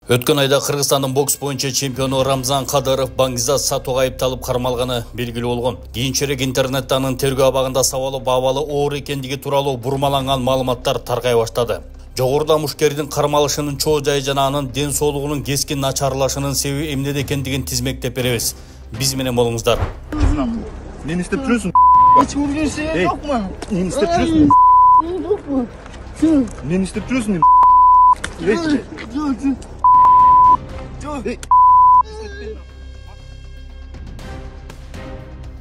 Өткөн айда Кыргызстандын бокс боюнча чемпиону Рамзан Кадыров Баңгизат сатууга айыпталып кармалганы белгилүү болгон. Кийинчерээк интернетте анын тергөө абагында сабалы бабалы оор экендиги тууралуу бурмаланган маалыматтар таркай баштады. Жогоруда мушкердин кармалышынын чоо жайы жана анын ден соолугунун кескин начарлашынын себеби эмнеде экендигин тизмектеп беребиз. Биз менен болуңуздар. Эмне иштеп жүрөсүң? Эч көргөн сен жокму? Эмне иштеп жүрөсүң? Жокму? Эмне иштеп жүрөсүң?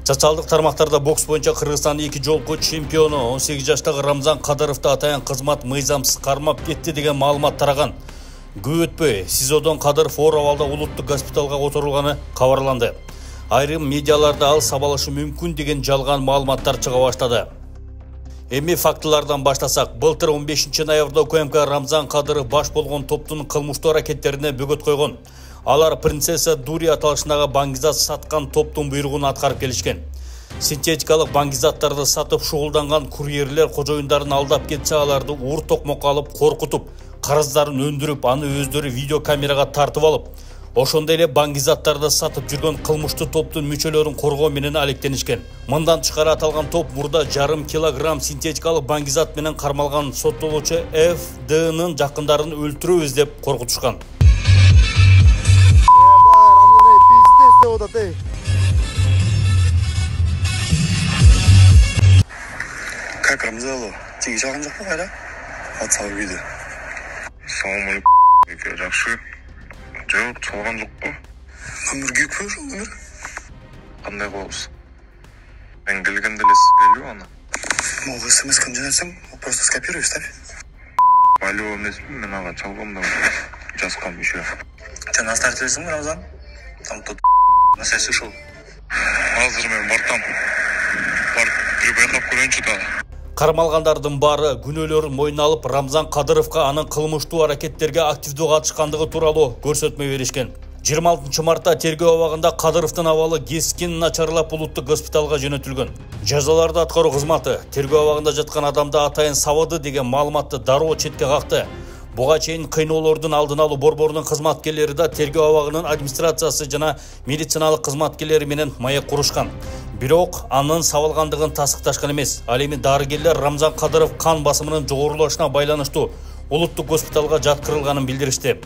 Социалдык тармактарда бокс боюнча Кыргызстандын 2 жолку чемпиону 18 жаштагы Рамзан Кадыровду атаян кызмат мыйзамсыз кармап кетти деген маалымат тараган. Көп өтпөй СИЗОдон Кадыров оор абалда улуттук госпиталга которулганы кабарланды. Айрым медиаларда ал сабалышы мүмкүн деген жалган маалыматтар чыга баштады. Эми фактылардан баштасак, былтыр 15 ноябрда УКМК Рамзан Кадыров баш болгон топтун кылмыштуу аракеттерине бөгөт койгон. Алар принцесса Дури аталышындагы баңгизат саткан топтун буйругун аткарып келишкен. Синтетикалык баңгизаттарды сатып шугулданган курьерлер кожоюндарын алдап кетсе, аларды уур токмокко алып коркутуп, карыздарын өндүрүп, аны өздөрү видео камерага тартып алып, ошондой эле баңгизаттарды сатып жүргөн кылмыштуу топтун мүчөлөрүн коргоо менен алектенишкен. Мындан тышкары аталган топ мурда 1,5 килограмм синтетикалык баңгизат менен кармалган соттолуучу Ф.Д.нын жакындарын өлтүрөбүз деп коркутушкан. Как Рамзалу? Тиги жаган жок кайра? WhatsApp видео. Салам алейкум. Жакшы. Жок, чалган жокпу? Номер күйүкпү ошол номер? Кандай болобуз? Мен келгенде эле сиз келиби аны? Могу смс-каны жөнөтсөм, просто скопируй ставь. Алло, эмесмин, мен ага чалгам да жазгам еще. Сен оставь телефон, Рамзан. Там тут на связь ушел. Азыр мен бартам. Барып бир байкап көрөйүнчү да. Кармалгандардын баары күнөөлөрүн мойнуна алып, Рамзан Кадыровго анын кылмыштуу аракеттерге активдүү катышкандыгы тууралуу көрсөтмө беришкен. 26 мартта тергөө абагында Кадыровдун абалы кескин начарлап улуттук госпиталга жөнөтүлгөн. Жазаларды аткаруу кызматы тергөө абагында жаткан адамды атайын сабады деген маалыматты дароо четке какты. Буга чейин кыйноолордун алдын алуу борборунун кызматкерлери да тергөө абагынын администрациясы жана медициналык кызматкерлери менен маек курушкан. Бирок анын сабылгандыгын тасыкташкан эмес. Ал эми дарыгерлер Рамзан Кадыров кан басымынын жогорулашына байланыштуу улуттук госпиталга жаткырылганын билдиришти.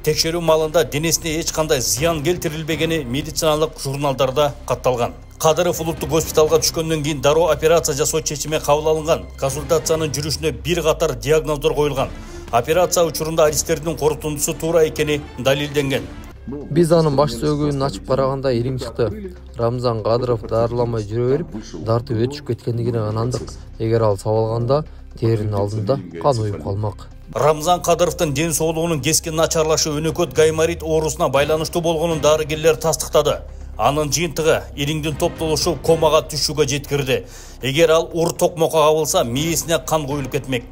Текшерүү маалында денесине эч кандай зыян келтирилбегени медициналык журналдарда катталган. Кадыров улуттук госпиталга түшкөндөн кийин дароо операция жасоо чечими кабыл алынган. Консультациянын жүрүшүнө бир катар диагноздор коюлган. Операция учурунда аристтердин корутундусу туура экени далилденген. Биз анын баш сөөгүн ачып караганда ириң чыкты. Рамзан Кадыров дарыламай жүрө берип, дартып өтүшүп кеткендигине ынандык. Эгер ал сабалганда теринин алдында кан уюп калмак. Рамзан Кадыровдун ден соолугунун кескин начарлашы өнөкөт гайморит оорусуна байланыштуу болгонун дарыгерлер тастыктады. Анын жыйынтыгы ириңдин топтолушу комага түшүүгө жеткирди. Эгер ал уур токмокко кабылса, мээсине кан куюлуп кетмек.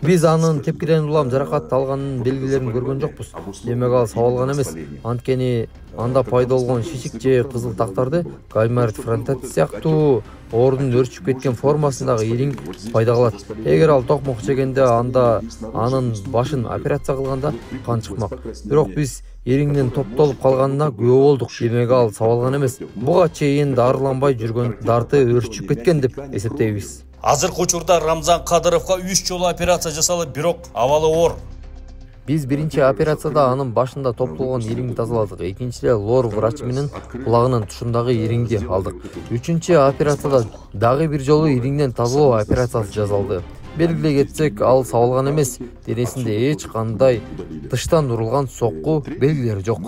Биз анын тепкиден улам жаракат алганын белгилерин көргөн жокпуз. Демек ал сабалган эмес. Анткени анда пайда болгон шишик же кызыл тактарды гайморит фронтит сыяктуу оорунун өрчүп кеткен формасындагы ириң пайда кылат. Эгер ал токмок жегенде анда анын башын операция кылганда кан чыкмак. Бирок биз ириңдин топтолуп калганына күбө болдук. Демек ал сабалган эмес. Буга чейин дарыланбай жүргөн дарты өрчүп кеткен деп эсептейбиз. Азыркы учурда Рамзан Кадыровго 3 жолу операция жасалып, бирок абалы оор. Биз биринчи операцияда анын башында топтолгон ириңди тазаладык. Экинчиде лор врач менен кулагынын тушундагы ириңди алдык. Үчүнчү операцияда дагы бир жолу ириңден тазалоо операциясы жасалды. Белгилей кетсек, ал сабалган эмес. Денесинде эч кандай тыштан урулган сокку белгилери жок.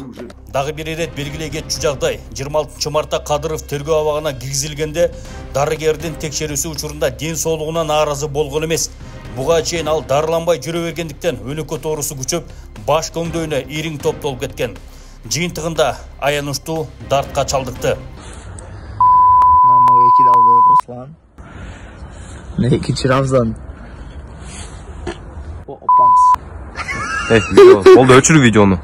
Дагы бир ирет белгилей кетчү жагдай. 26 мартта Кадыров тергөө абагына киргизилгенде дарыгердин текшерүүсү учурунда ден соолугуна нааразы болгон эмес. Буга чейин ал дарыланбай жүрө бергендиктен өнөкөт оорусу күчөп, баш көңдөйүнө ириң топтолуп кеткен. Жыйынтыгында аянычтуу дартка чалдыкты. Рамзан. Болду, өчүр видеону.